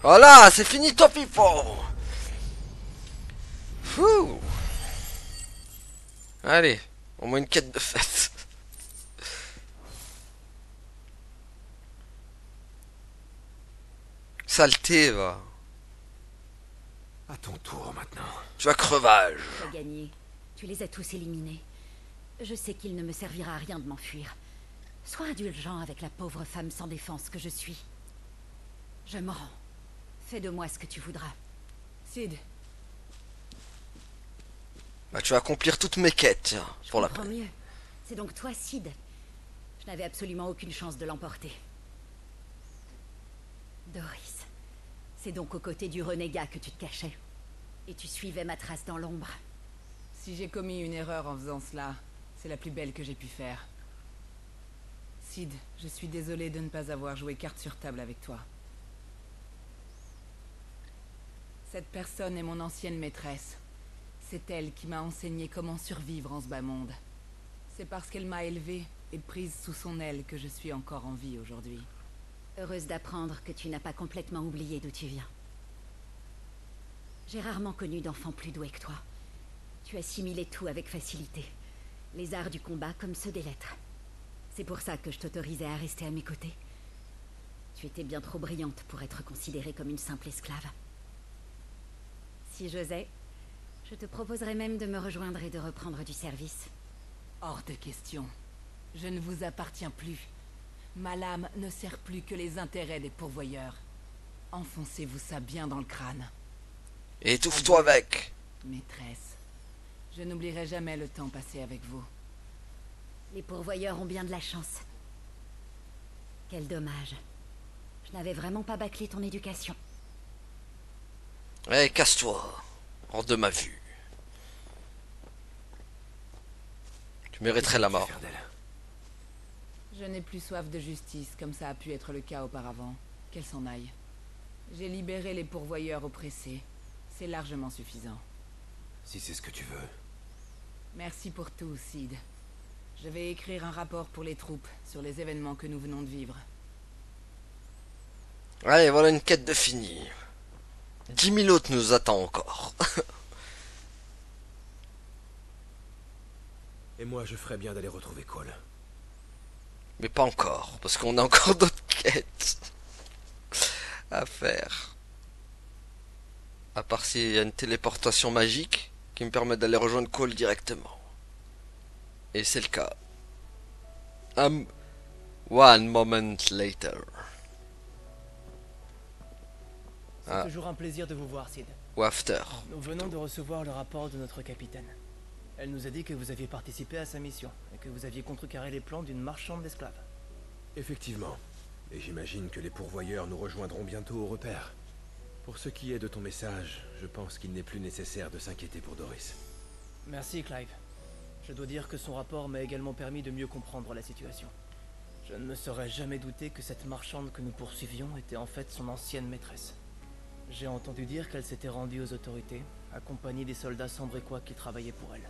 Voilà, c'est fini toi people. Fouh. Allez, au moins une quête de fête. Saleté va. À ton tour maintenant. Tu vas crevage. Tu as gagné. Tu les as tous éliminés. Je sais qu'il ne me servira à rien de m'enfuir. Sois indulgent avec la pauvre femme sans défense que je suis. Je me rends. Fais de moi ce que tu voudras. Sid, Bah, tu vas accomplir toutes mes quêtes, tiens, pour la comprends peine. mieux. C'est donc toi, Sid. Je n'avais absolument aucune chance de l'emporter. Doris, c'est donc aux côtés du renégat que tu te cachais. Et tu suivais ma trace dans l'ombre. si j'ai commis une erreur en faisant cela, c'est la plus belle que j'ai pu faire. Sid, je suis désolé de ne pas avoir joué carte sur table avec toi. Cette personne est mon ancienne maîtresse. C'est elle qui m'a enseigné comment survivre en ce bas monde. C'est parce qu'elle m'a élevée et prise sous son aile que je suis encore en vie aujourd'hui. Heureuse d'apprendre que tu n'as pas complètement oublié d'où tu viens. J'ai rarement connu d'enfant plus doué que toi. Tu assimilais tout avec facilité. Les arts du combat comme ceux des lettres. C'est pour ça que je t'autorisais à rester à mes côtés. Tu étais bien trop brillante pour être considérée comme une simple esclave. Si j'osais, je te proposerais même de me rejoindre et de reprendre du service. Hors de question. Je ne vous appartiens plus. Ma lame ne sert plus que les intérêts des pourvoyeurs. Enfoncez-vous ça bien dans le crâne. Et étouffe-toi avec. Maîtresse, je n'oublierai jamais le temps passé avec vous. Les pourvoyeurs ont bien de la chance. Quel dommage. Je n'avais vraiment pas bâclé ton éducation. Allez, casse-toi. Hors de ma vue. Tu mériterais la mort. Je n'ai plus soif de justice, comme ça a pu être le cas auparavant. Qu'elle s'en aille. J'ai libéré les pourvoyeurs oppressés. C'est largement suffisant. Si c'est ce que tu veux. Merci pour tout, Sid. Je vais écrire un rapport pour les troupes sur les événements que nous venons de vivre. Allez, voilà une quête de finie. 10 000 autres nous attendent encore. Et moi, je ferais bien d'aller retrouver Cole. Mais pas encore, parce qu'on a encore d'autres quêtes à faire. À part s'il y a une téléportation magique qui me permet d'aller rejoindre Cole directement. Et c'est le cas. One moment later. C'est toujours un plaisir de vous voir, Sid. Ou after. Nous venons de recevoir le rapport de notre capitaine. Elle nous a dit que vous aviez participé à sa mission et que vous aviez contrecarré les plans d'une marchande d'esclaves. Effectivement. Et j'imagine que les pourvoyeurs nous rejoindront bientôt au repère. Pour ce qui est de ton message, je pense qu'il n'est plus nécessaire de s'inquiéter pour Doris. Merci, Clive. Je dois dire que son rapport m'a également permis de mieux comprendre la situation. Je ne me serais jamais douté que cette marchande que nous poursuivions était en fait son ancienne maîtresse. J'ai entendu dire qu'elle s'était rendue aux autorités, accompagnée des soldats sambrécois qui travaillaient pour elle.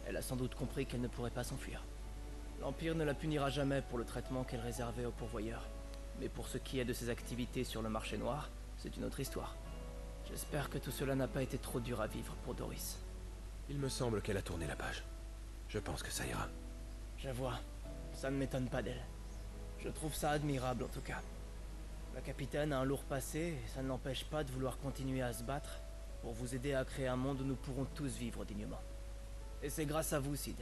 Elle a sans doute compris qu'elle ne pourrait pas s'enfuir. L'Empire ne la punira jamais pour le traitement qu'elle réservait aux pourvoyeurs. Mais pour ce qui est de ses activités sur le marché noir, c'est une autre histoire. J'espère que tout cela n'a pas été trop dur à vivre pour Doris. Il me semble qu'elle a tourné la page. Je pense que ça ira. Je vois. Ça ne m'étonne pas d'elle. Je trouve ça admirable en tout cas. La capitaine a un lourd passé, et ça ne l'empêche pas de vouloir continuer à se battre pour vous aider à créer un monde où nous pourrons tous vivre dignement. Et c'est grâce à vous, Sid,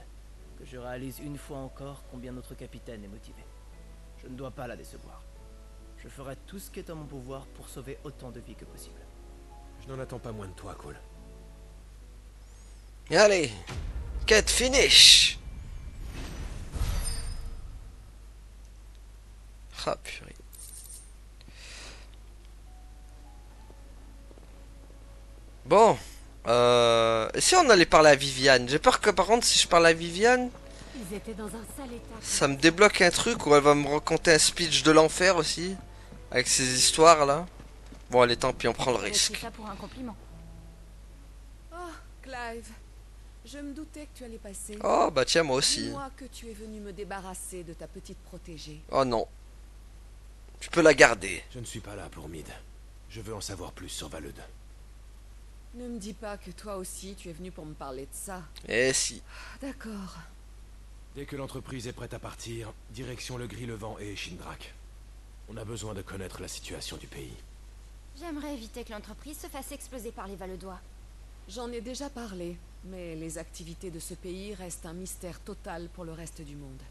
que je réalise une fois encore combien notre capitaine est motivé. Je ne dois pas la décevoir. Je ferai tout ce qui est en mon pouvoir pour sauver autant de vies que possible. Je n'en attends pas moins de toi, Cole. Et allez, quête finish. Ah purée. Bon, et si on allait parler à Viviane? J'ai peur que par contre si je parle à Viviane, Ils étaient dans un sale état. ça me débloque un truc où elle va me raconter un speech de l'enfer aussi, avec ces histoires là. Bon allez tant pis, on prend le J'ai pris risque. ça pour un compliment. Oh, Clive. Je me doutais que tu allais passer. Oh bah tiens moi aussi. Dis-moi que tu es venu me débarrasser de ta petite protégée. Oh non. Tu peux la garder. Je ne suis pas là pour Mid. Je veux en savoir plus sur Valud. Ne me dis pas que toi aussi tu es venu pour me parler de ça. Eh si. D'accord. Dès que l'entreprise est prête à partir, direction le Gris-le-Vent et Shindrak. On a besoin de connaître la situation du pays. J'aimerais éviter que l'entreprise se fasse exploser par les Valedois. J'en ai déjà parlé, mais les activités de ce pays restent un mystère total pour le reste du monde.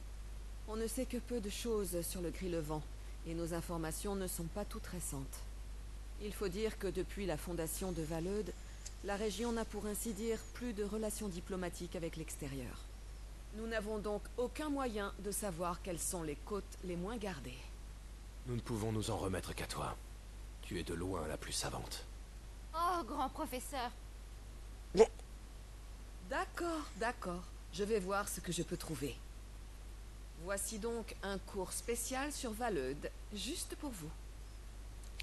On ne sait que peu de choses sur le Gris-le-Vent, et nos informations ne sont pas toutes récentes. Il faut dire que depuis la fondation de Valud, la région n'a pour ainsi dire plus de relations diplomatiques avec l'extérieur. Nous n'avons donc aucun moyen de savoir quelles sont les côtes les moins gardées. Nous ne pouvons nous en remettre qu'à toi. Tu es de loin la plus savante. Oh, grand professeur. D'accord, d'accord. Je vais voir ce que je peux trouver. Voici donc un cours spécial sur Valud, juste pour vous.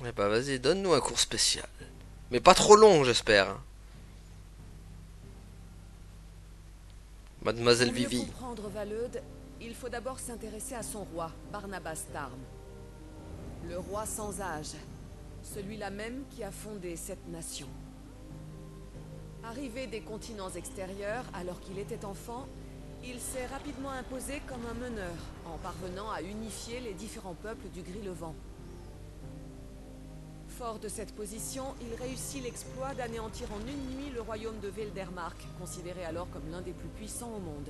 Eh bah vas-y, donne-nous un cours spécial. Mais pas trop long j'espère. Hein. Mademoiselle Pour mieux Vivi. comprendre Valud, il faut d'abord s'intéresser à son roi, Barnabas Tarm. Le roi sans âge, celui-là même qui a fondé cette nation. Arrivé des continents extérieurs alors qu'il était enfant, il s'est rapidement imposé comme un meneur, en parvenant à unifier les différents peuples du Gris-le-Vent. Fort de cette position, il réussit l'exploit d'anéantir en une nuit le royaume de Veldermark, considéré alors comme l'un des plus puissants au monde.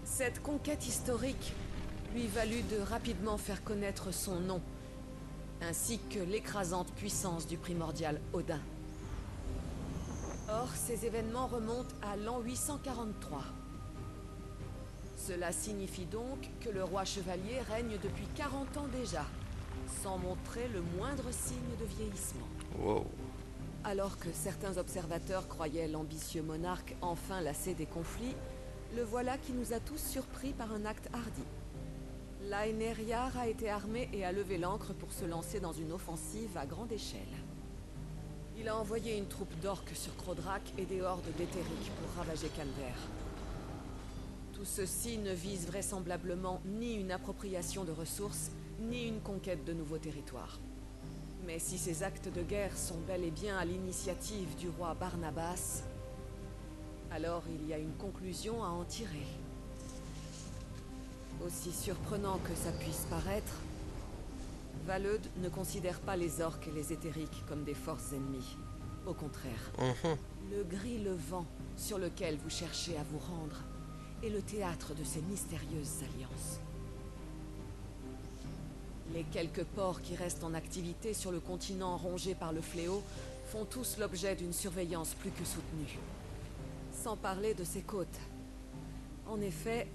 Cette conquête historique lui valut de rapidement faire connaître son nom, ainsi que l'écrasante puissance du primordial Odin. Or, ces événements remontent à l'an 843. Cela signifie donc que le roi chevalier règne depuis 40 ans déjà, sans montrer le moindre signe de vieillissement. Wow. Alors que certains observateurs croyaient l'ambitieux monarque enfin lassé des conflits, le voilà qui nous a tous surpris par un acte hardi. Laeneriar a été armé et a levé l'ancre pour se lancer dans une offensive à grande échelle. Il a envoyé une troupe d'orques sur Crodrak et des hordes d'éthériques pour ravager Calvaire. Tout ceci ne vise vraisemblablement ni une appropriation de ressources, ni une conquête de nouveaux territoires. Mais si ces actes de guerre sont bel et bien à l'initiative du roi Barnabas, alors il y a une conclusion à en tirer. Aussi surprenant que ça puisse paraître, Valud ne considère pas les orques et les éthériques comme des forces ennemies. Au contraire, le Gris-le-Vent sur lequel vous cherchez à vous rendre est le théâtre de ces mystérieuses alliances. Les quelques ports qui restent en activité sur le continent rongé par le fléau font tous l'objet d'une surveillance plus que soutenue. Sans parler de ses côtes. En effet,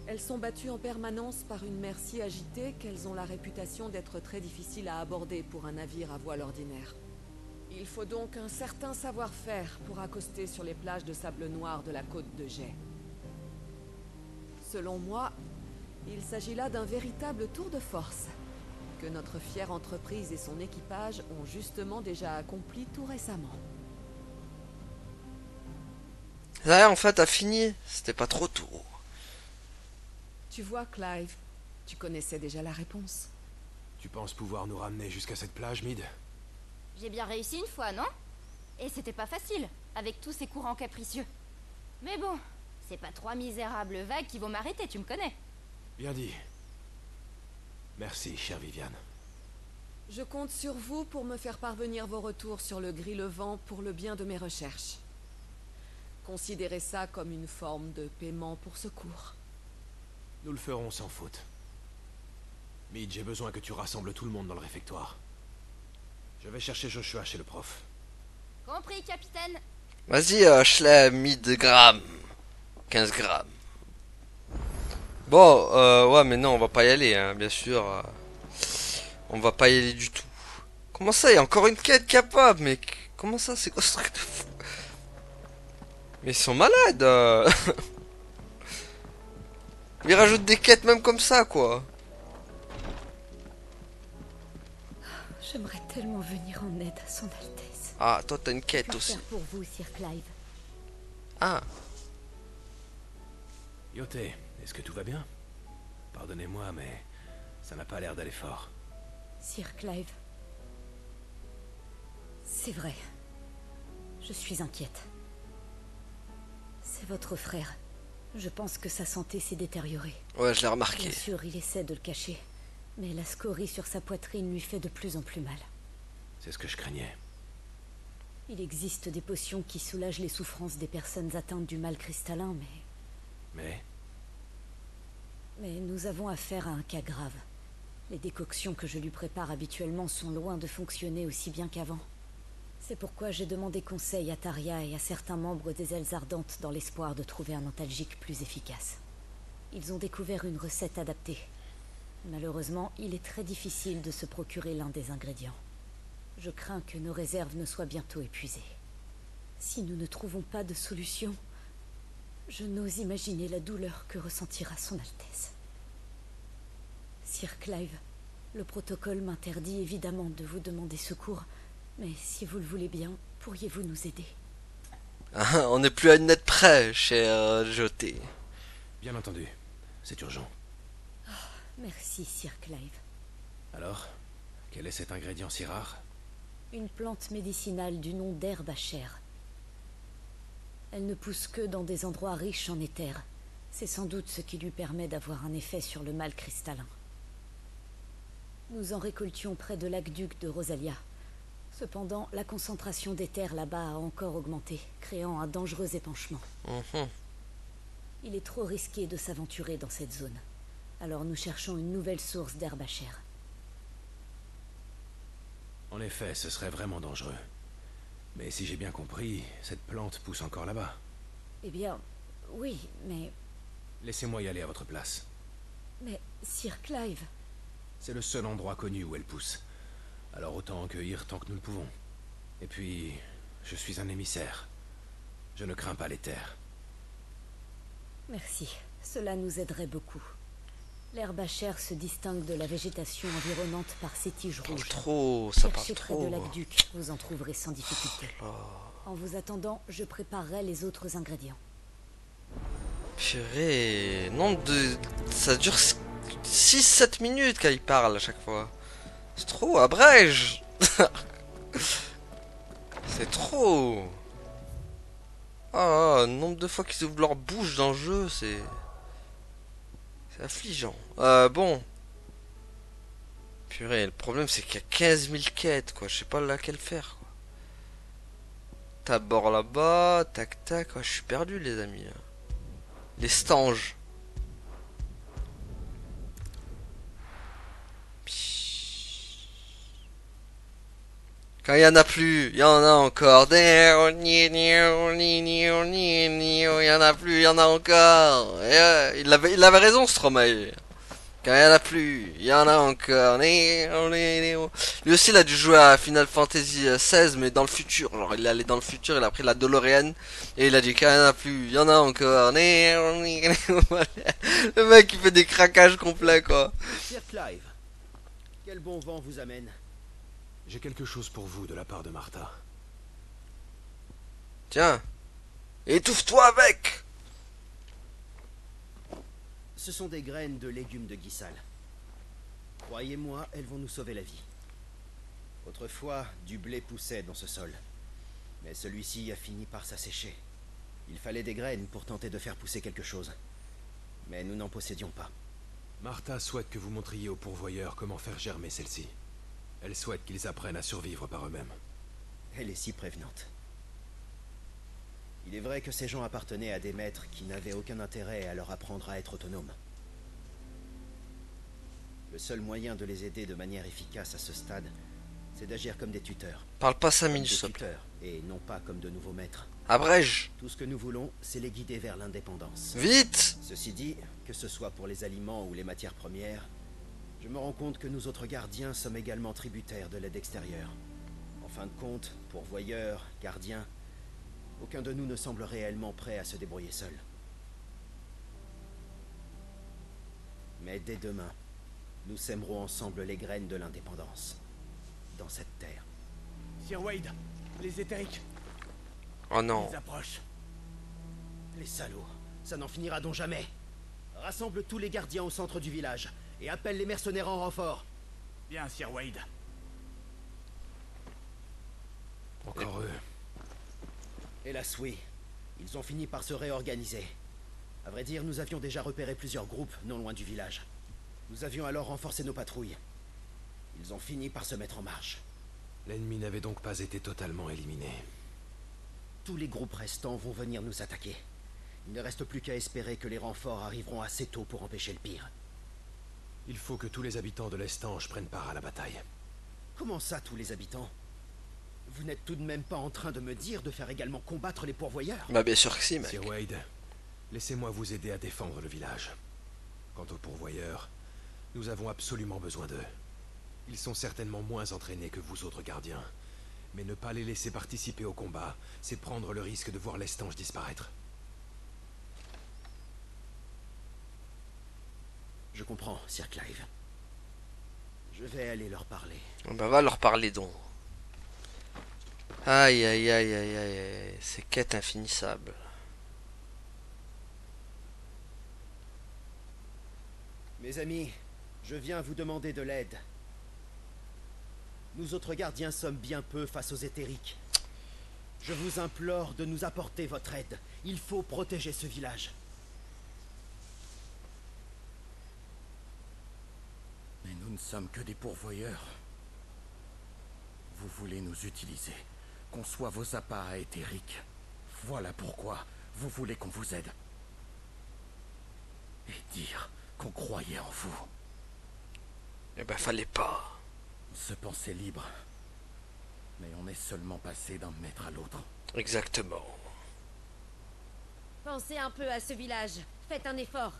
elles sont battues en permanence par une mer si agitée qu'elles ont la réputation d'être très difficiles à aborder pour un navire à voile ordinaire. Il faut donc un certain savoir-faire pour accoster sur les plages de sable noir de la côte de Jay. Selon moi, il s'agit là d'un véritable tour de force, que notre fière entreprise et son équipage ont justement déjà accompli tout récemment. Là en fait a fini, c'était pas trop tôt. Tu vois, Clive, tu connaissais déjà la réponse. Tu penses pouvoir nous ramener jusqu'à cette plage, Mid? J'ai bien réussi une fois, non? Et c'était pas facile, avec tous ces courants capricieux. Mais bon, c'est pas trois misérables vagues qui vont m'arrêter, tu me connais. Bien dit. Merci, chère Viviane. Je compte sur vous pour me faire parvenir vos retours sur le Gris-le-Vent pour le bien de mes recherches. Considérez ça comme une forme de paiement pour secours. Nous le ferons sans faute. Meade, j'ai besoin que tu rassembles tout le monde dans le réfectoire. Je vais chercher Joshua chez le prof. Compris, capitaine. Vas-y, Schlem, 1000 grammes. 15 grammes. Bon, ouais, mais non, on va pas y aller, hein, bien sûr. On va pas y aller du tout. Comment ça, il y a encore une quête capable, mec? Comment ça, c'est quoi ce truc de fou? Mais ils sont malades. Ils rajoutent des quêtes même comme ça, quoi. J'aimerais tellement venir en aide à son Altesse. Ah, toi, t'as une quête Que aussi. faire pour vous, Sir Clive? Ah, Yoté, est-ce que tout va bien? Pardonnez-moi, mais ça n'a pas l'air d'aller fort. Sir Clive. C'est vrai. Je suis inquiète. C'est votre frère. Je pense que sa santé s'est détériorée. ouais, je l'ai remarqué. Bien sûr, il essaie de le cacher. Mais la scorie sur sa poitrine lui fait de plus en plus mal. C'est ce que je craignais. Il existe des potions qui soulagent les souffrances des personnes atteintes du mal cristallin, Mais mais nous avons affaire à un cas grave. Les décoctions que je lui prépare habituellement sont loin de fonctionner aussi bien qu'avant. C'est pourquoi j'ai demandé conseil à Taria et à certains membres des Ailes Ardentes dans l'espoir de trouver un antalgique plus efficace. Ils ont découvert une recette adaptée. Malheureusement, il est très difficile de se procurer l'un des ingrédients. Je crains que nos réserves ne soient bientôt épuisées. Si nous ne trouvons pas de solution, je n'ose imaginer la douleur que ressentira son Altesse. Sir Clive, le protocole m'interdit évidemment de vous demander secours, mais si vous le voulez bien, pourriez-vous nous aider? On n'est plus à une lettre près, cher Joté. bien entendu, c'est urgent. Merci, Sir Clive. Alors, quel est cet ingrédient si rare? Une plante médicinale du nom d'herbe à chair. Elle ne pousse que dans des endroits riches en éther. C'est sans doute ce qui lui permet d'avoir un effet sur le mal cristallin. Nous en récoltions près de l'aqueduc de Rosalia. Cependant, la concentration d'éther là-bas a encore augmenté, créant un dangereux épanchement. Il est trop risqué de s'aventurer dans cette zone. Alors nous cherchons une nouvelle source d'herbe à chair. En effet, ce serait vraiment dangereux. Mais si j'ai bien compris, cette plante pousse encore là-bas. Eh bien, oui, mais... Laissez-moi y aller à votre place. Mais, Sir Clive... C'est le seul endroit connu où elle pousse. Alors autant en cueillir tant que nous le pouvons. Et puis, je suis un émissaire. Je ne crains pas les terres. Merci, cela nous aiderait beaucoup. L'herbe à chair se distingue de la végétation environnante par ses tiges rouges. Trop, ça parle Cherchez près trop. de l'aqueduc, vous en trouverez sans difficulté. En vous attendant, je préparerai les autres ingrédients. Purée, non de... Ça dure 6-7 minutes quand il parle à chaque fois. C'est trop, abrège. C'est trop. Ah, le nombre de fois qu'ils ouvrent leur bouche dans le jeu, c'est affligeant. Bon. Purée, le problème c'est qu'il y a 15 000 quêtes, quoi. Je sais pas laquelle faire, quoi. D'abord là-bas, tac tac. Ouais, je suis perdu, les amis. Les stanges. Quand il y en a plus, il y en a encore. Il y en a plus, il y en a encore. Et, il avait raison, Stromae. Quand il y en a plus, il y en a encore. Lui aussi, il a dû jouer à Final Fantasy XVI, mais dans le futur. Genre, il est allé dans le futur, il a pris la DeLorean et il a dit quand il y en a plus, il y en a encore. Le mec, il fait des craquages complets, quoi. Sir Clive, quel bon vent vous amène? J'ai quelque chose pour vous de la part de Martha. Tiens, étouffe-toi avec. Ce sont des graines de légumes de Guissal. Croyez-moi, elles vont nous sauver la vie. Autrefois, du blé poussait dans ce sol. Mais celui-ci a fini par s'assécher. Il fallait des graines pour tenter de faire pousser quelque chose. Mais nous n'en possédions pas. Martha souhaite que vous montriez au pourvoyeur comment faire germer celle-ci. Elle souhaite qu'ils apprennent à survivre par eux-mêmes. Elle est si prévenante. Il est vrai que ces gens appartenaient à des maîtres qui n'avaient aucun intérêt à leur apprendre à être autonomes. Le seul moyen de les aider de manière efficace à ce stade, c'est d'agir comme des tuteurs. Parle pas 5 Comme minutes, des s'il te plaît. tuteurs, et non pas comme de nouveaux maîtres. Abrège. Tout ce que nous voulons, c'est les guider vers l'indépendance. Vite. Ceci dit, que ce soit pour les aliments ou les matières premières, je me rends compte que nous autres gardiens sommes également tributaires de l'aide extérieure. En fin de compte, pourvoyeurs, gardiens, aucun de nous ne semble réellement prêt à se débrouiller seul. Mais dès demain, nous sèmerons ensemble les graines de l'indépendance. Dans cette terre. Sir Wade, les éthériques. Oh non. Ils approchent. Les salauds, ça n'en finira donc jamais. Rassemble tous les gardiens au centre du village et appelle les mercenaires en renfort. Bien, Sir Wade. Encore eux. Hélas oui, ils ont fini par se réorganiser. À vrai dire, nous avions déjà repéré plusieurs groupes non loin du village. Nous avions alors renforcé nos patrouilles. Ils ont fini par se mettre en marche. L'ennemi n'avait donc pas été totalement éliminé. Tous les groupes restants vont venir nous attaquer. Il ne reste plus qu'à espérer que les renforts arriveront assez tôt pour empêcher le pire. Il faut que tous les habitants de l'Estange prennent part à la bataille. Comment ça, tous les habitants? Vous n'êtes tout de même pas en train de me dire de faire également combattre les pourvoyeurs? Bah bien sûr que si, mec. Sir Wade, laissez-moi vous aider à défendre le village. Quant aux pourvoyeurs, nous avons absolument besoin d'eux. Ils sont certainement moins entraînés que vous autres gardiens. Mais ne pas les laisser participer au combat, c'est prendre le risque de voir l'Estange disparaître. Je comprends, Sir Clive. Je vais aller leur parler. Bah va leur parler donc. Aïe aïe aïe aïe aïe aïe. Ces quêtes infinissables. Mes amis, je viens vous demander de l'aide. Nous autres gardiens sommes bien peu face aux éthériques. Je vous implore de nous apporter votre aide. Il faut protéger ce village. Mais nous ne sommes que des pourvoyeurs. Vous voulez nous utiliser, conçoit vos appareils éthériques. Voilà pourquoi vous voulez qu'on vous aide. Et dire qu'on croyait en vous. Eh ben fallait pas. On se pensait libre. Mais on est seulement passé d'un maître à l'autre. Exactement. Pensez un peu à ce village. Faites un effort.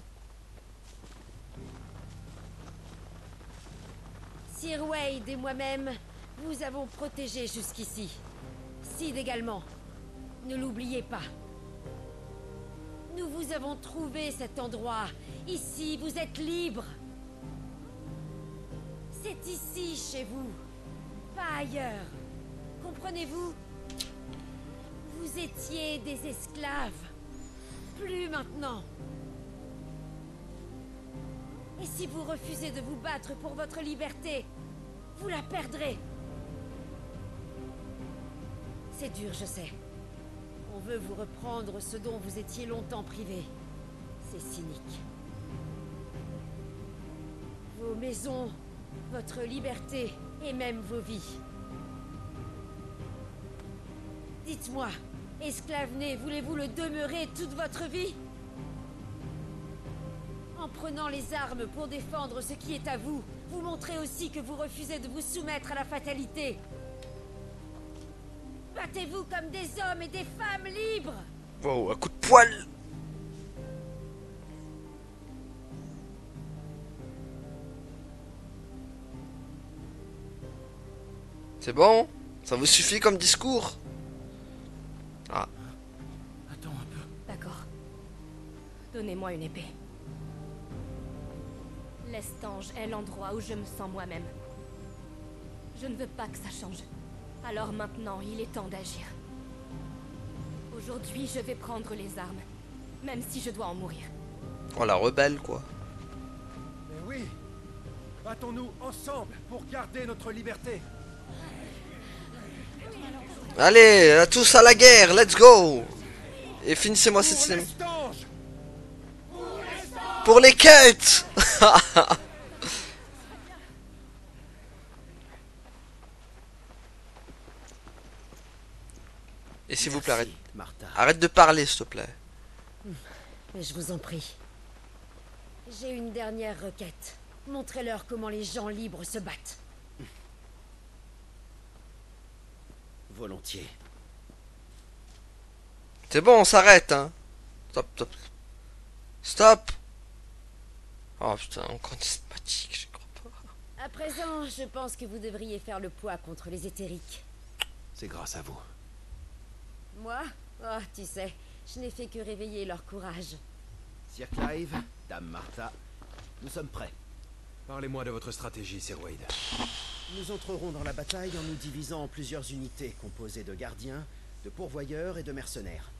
Sir Wade et moi-même, vous avons protégé jusqu'ici. Sid également. Ne l'oubliez pas. Nous vous avons trouvé cet endroit. Ici, vous êtes libre. C'est ici, chez vous. Pas ailleurs. Comprenez-vous? Vous étiez des esclaves. Plus maintenant. Et si vous refusez de vous battre pour votre liberté, vous la perdrez. C'est dur, je sais. On veut vous reprendre ce dont vous étiez longtemps privés. C'est cynique. Vos maisons, votre liberté et même vos vies. Dites-moi, esclave né, voulez-vous le demeurer toute votre vie? En prenant les armes pour défendre ce qui est à vous, vous montrez aussi que vous refusez de vous soumettre à la fatalité. Battez-vous comme des hommes et des femmes libres. Wow, un coup de poil. C'est bon? Ça vous suffit comme discours? Ah. Attends un peu. D'accord. Donnez-moi une épée. L'Estange est l'endroit où je me sens moi-même. Je ne veux pas que ça change. Alors maintenant, il est temps d'agir. Aujourd'hui, je vais prendre les armes. Même si je dois en mourir. Oh la rebelle quoi. Mais oui, battons-nous ensemble pour garder notre liberté. Allez, à tous à la guerre, let's go. Et finissez-moi cette scène. Pour les quêtes. Et s'il vous plaît, Merci, Martha. arrête de parler, s'il te plaît. Mais je vous en prie. J'ai une dernière requête. Montrez-leur comment les gens libres se battent. Volontiers. C'est bon, on s'arrête, hein. Stop, stop. Stop. Oh putain, encore une cinématique, je crois pas. À présent, je pense que vous devriez faire le poids contre les éthériques. C'est grâce à vous. Moi? Oh, tu sais, je n'ai fait que réveiller leur courage. Sir Clive, Dame Martha, nous sommes prêts. Parlez-moi de votre stratégie, Sir Wade. Nous entrerons dans la bataille en nous divisant en plusieurs unités composées de gardiens, de pourvoyeurs et de mercenaires.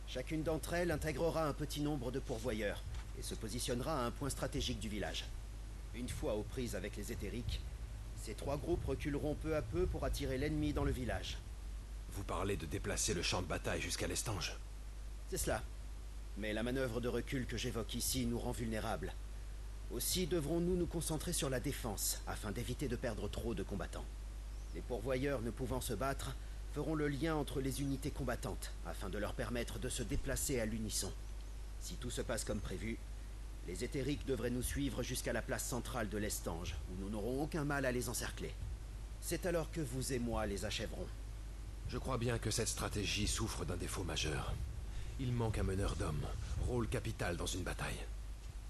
Chacune d'entre elles intégrera un petit nombre de pourvoyeurs et se positionnera à un point stratégique du village. Une fois aux prises avec les éthériques, ces trois groupes reculeront peu à peu pour attirer l'ennemi dans le village. Vous parlez de déplacer le champ de bataille jusqu'à l'Estange. C'est cela. Mais la manœuvre de recul que j'évoque ici nous rend vulnérables. Aussi devrons-nous nous concentrer sur la défense afin d'éviter de perdre trop de combattants. Les pourvoyeurs ne pouvant se battre feront le lien entre les unités combattantes afin de leur permettre de se déplacer à l'unisson. Si tout se passe comme prévu, les éthériques devraient nous suivre jusqu'à la place centrale de l'Estange, où nous n'aurons aucun mal à les encercler. C'est alors que vous et moi les achèverons. Je crois bien que cette stratégie souffre d'un défaut majeur. Il manque un meneur d'hommes, rôle capital dans une bataille.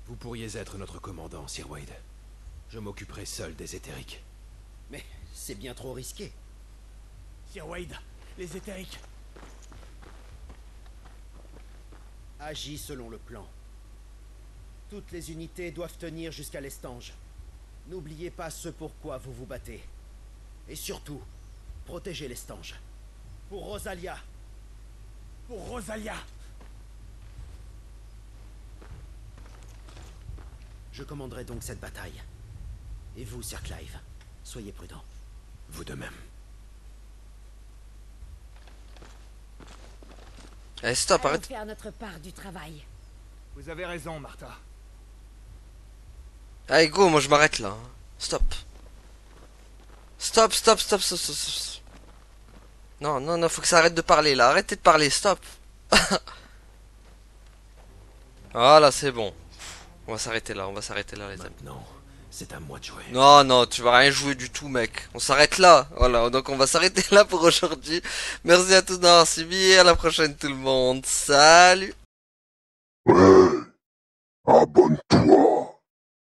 Vous pourriez être notre commandant, Sir Wade. Je m'occuperai seul des éthériques. Mais c'est bien trop risqué. Sir Wade, les éthériques. Agis selon le plan. Toutes les unités doivent tenir jusqu'à l'Estange. N'oubliez pas ce pourquoi vous vous battez. Et surtout, protégez l'Estange. Pour Rosalia. Pour Rosalia. Je commanderai donc cette bataille. Et vous, Sir Clive, soyez prudent. Vous de même. Allez, stop, Allons arrête. faire notre part du travail. Vous avez raison, Martha. Allez, go, moi je m'arrête là. Hein. Stop. Stop, stop, stop, stop, stop, stop. Non, non, non, faut que ça arrête de parler là. Arrêtez de parler, stop. Voilà, c'est bon. On va s'arrêter là, les amis. Maintenant, c'est à moi de jouer. Non, non, tu vas rien jouer du tout, mec. On s'arrête là. Voilà, donc on va s'arrêter là pour aujourd'hui. Merci à tous d'avoir suivi et à la prochaine tout le monde. Salut. Ouais, abonne-toi.